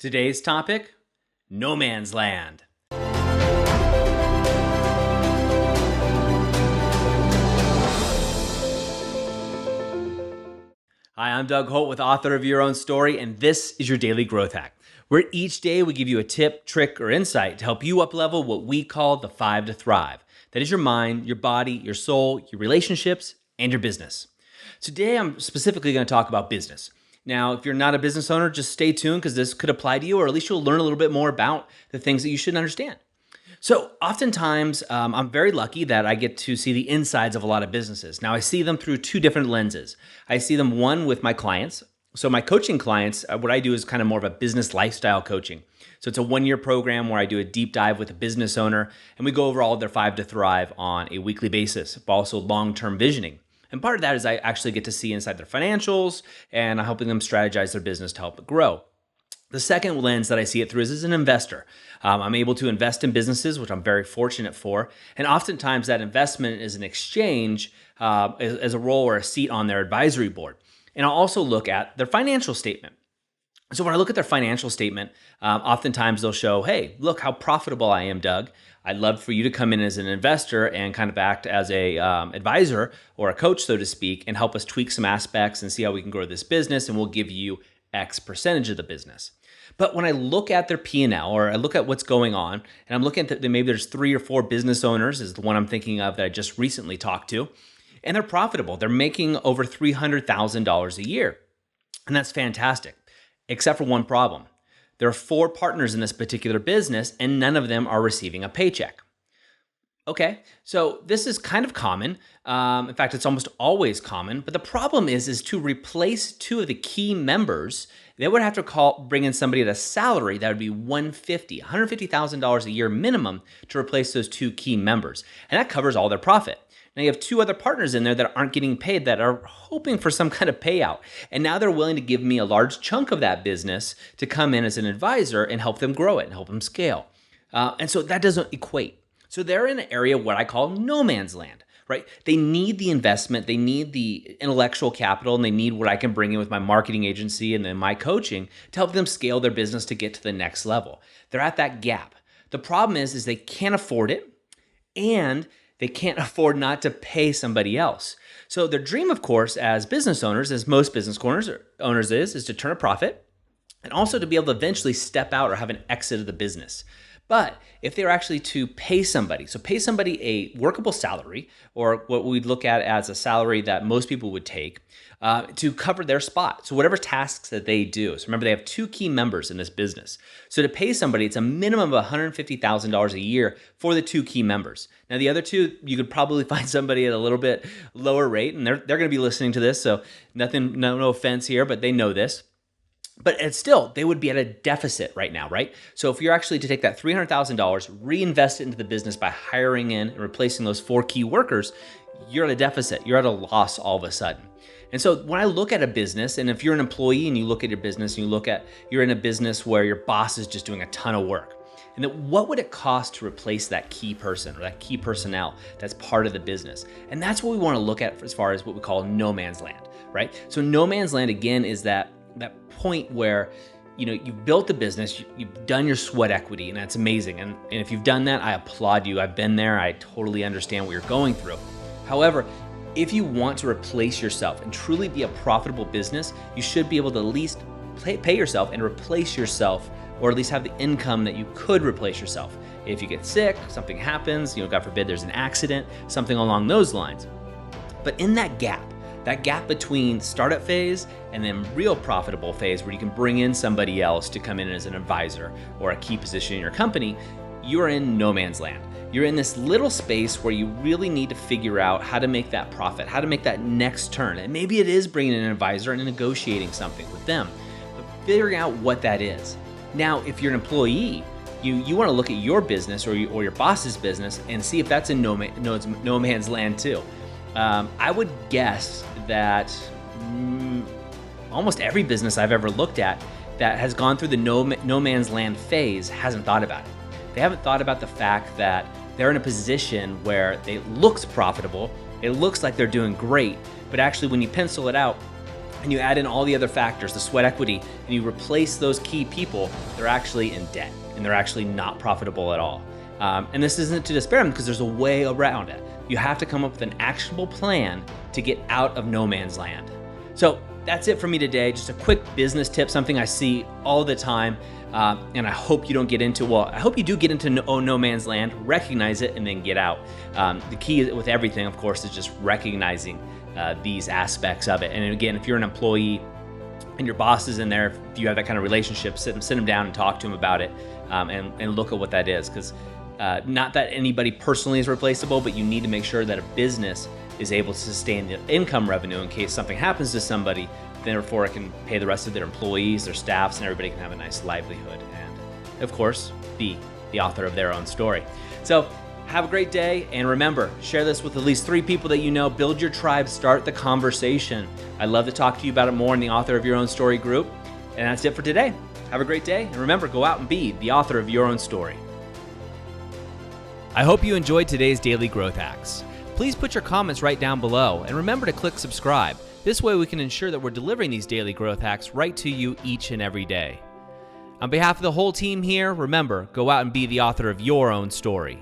Today's topic, no man's land. Hi, I'm Doug Holt with author of Your Own Story, and this is your Daily Growth Hack, where each day we give you a tip, trick, or insight to help you up-level what we call the 5 to Thrive. That is your mind, your body, your soul, your relationships, and your business. Today, I'm specifically going to talk about business. Now, if you're not a business owner, just stay tuned because this could apply to you, or at least you'll learn a little bit more about the things that you should understand. So oftentimes, I'm very lucky that I get to see the insides of a lot of businesses. Now, I see them through two different lenses. I see them, one, with my clients. So my coaching clients, what I do is kind of more of a business lifestyle coaching. So it's a one-year program where I do a deep dive with a business owner, and we go over all of their 5 to Thrive on a weekly basis, but also long-term visioning. And part of that is I actually get to see inside their financials, and I'm helping them strategize their business to help it grow. The second lens that I see it through is as an investor. I'm able to invest in businesses, which I'm very fortunate for. And oftentimes that investment is an exchange as a role or a seat on their advisory board. And I'll also look at their financial statement. So when I look at their financial statement, oftentimes they'll show, hey, look how profitable I am, Doug. I'd love for you to come in as an investor and kind of act as a advisor or a coach, so to speak, and help us tweak some aspects and see how we can grow this business, and we'll give you X percentage of the business. But when I look at their P&L, or I look at what's going on, and I'm looking at maybe there's 3 or 4 business owners is the one I'm thinking of that I just recently talked to, and they're profitable. They're making over $300,000 a year, and that's fantastic, except for one problem. There are 4 partners in this particular business, and none of them are receiving a paycheck. Okay, so this is kind of common. In fact, it's almost always common. But the problem is to replace 2 of the key members, they would have to bring in somebody at a salary that would be $150,000 a year minimum to replace those 2 key members. And that covers all their profit. Now you have 2 other partners in there that aren't getting paid that are hoping for some kind of payout. And now they're willing to give me a large chunk of that business to come in as an advisor and help them grow it and help them scale. And so that doesn't equate. So they're in an area what I call no man's land, right? They need the investment, they need the intellectual capital, and they need what I can bring in with my marketing agency and then my coaching to help them scale their business to get to the next level. They're at that gap. The problem is they can't afford it, and they can't afford not to pay somebody else. So their dream, of course, as business owners, as most business owners is to turn a profit and also to be able to eventually step out or have an exit of the business. But if they're actually to pay somebody, so pay somebody a workable salary, or what we'd look at as a salary that most people would take, to cover their spot. So whatever tasks that they do. So remember, they have 2 key members in this business. So to pay somebody, it's a minimum of $150,000 a year for the 2 key members. Now the other 2, you could probably find somebody at a little bit lower rate, and they're going to be listening to this, so no offense here, but they know this. But it's still, they would be at a deficit right now, right? So if you're actually to take that $300,000, reinvest it into the business by hiring in and replacing those 4 key workers, you're at a deficit. You're at a loss all of a sudden. And so when I look at a business, and if you're an employee and you look at your business and you're in a business where your boss is just doing a ton of work, and then what would it cost to replace that key person or that key personnel that's part of the business? And that's what we want to look at as far as what we call no man's land, right? So no man's land, again, is that point where you've built the business, you've done your sweat equity, and that's amazing. And if you've done that, I applaud you. I've been there. I totally understand what you're going through. However, if you want to replace yourself and truly be a profitable business, you should be able to at least pay yourself and replace yourself, or at least have the income that you could replace yourself. If you get sick, something happens, God forbid there's an accident, something along those lines. But in that gap between startup phase and then real profitable phase where you can bring in somebody else to come in as an advisor or a key position in your company, you're in no man's land. You're in this little space where you really need to figure out how to make that profit, how to make that next turn. And maybe it is bringing in an advisor and negotiating something with them, but figuring out what that is. Now, if you're an employee, you want to look at your business or your boss's business and see if that's in no man's land too. I would guess that almost every business I've ever looked at that has gone through the no man's land phase hasn't thought about it. They haven't thought about the fact that they're in a position where it looks profitable, it looks like they're doing great, but actually when you pencil it out, and you add in all the other factors, the sweat equity, and you replace those key people, they're actually in debt and they're actually not profitable at all. And this isn't to despair them, because there's a way around it. You have to come up with an actionable plan to get out of no man's land. So that's it for me today. Just a quick business tip, something I see all the time. And I hope you don't get into, I hope you do get into no man's land, recognize it, and then get out. The key with everything, of course, is just recognizing these aspects of it. And again, if you're an employee and your boss is in there, if you have that kind of relationship, sit them down and talk to them about it, and look at what that is. Because not that anybody personally is replaceable, but you need to make sure that a business is able to sustain the income revenue in case something happens to somebody. Therefore, it can pay the rest of their employees, their staffs, and everybody can have a nice livelihood. And of course, be the author of their own story. So have a great day. And remember, share this with at least 3 people that you know. Build your tribe, start the conversation. I'd love to talk to you about it more in the Author of Your Own Story group. And that's it for today. Have a great day. And remember, go out and be the author of your own story. I hope you enjoyed today's Daily Growth Hacks. Please put your comments right down below, and remember to click subscribe. This way we can ensure that we're delivering these daily growth hacks right to you each and every day. On behalf of the whole team here, remember, go out and be the author of your own story.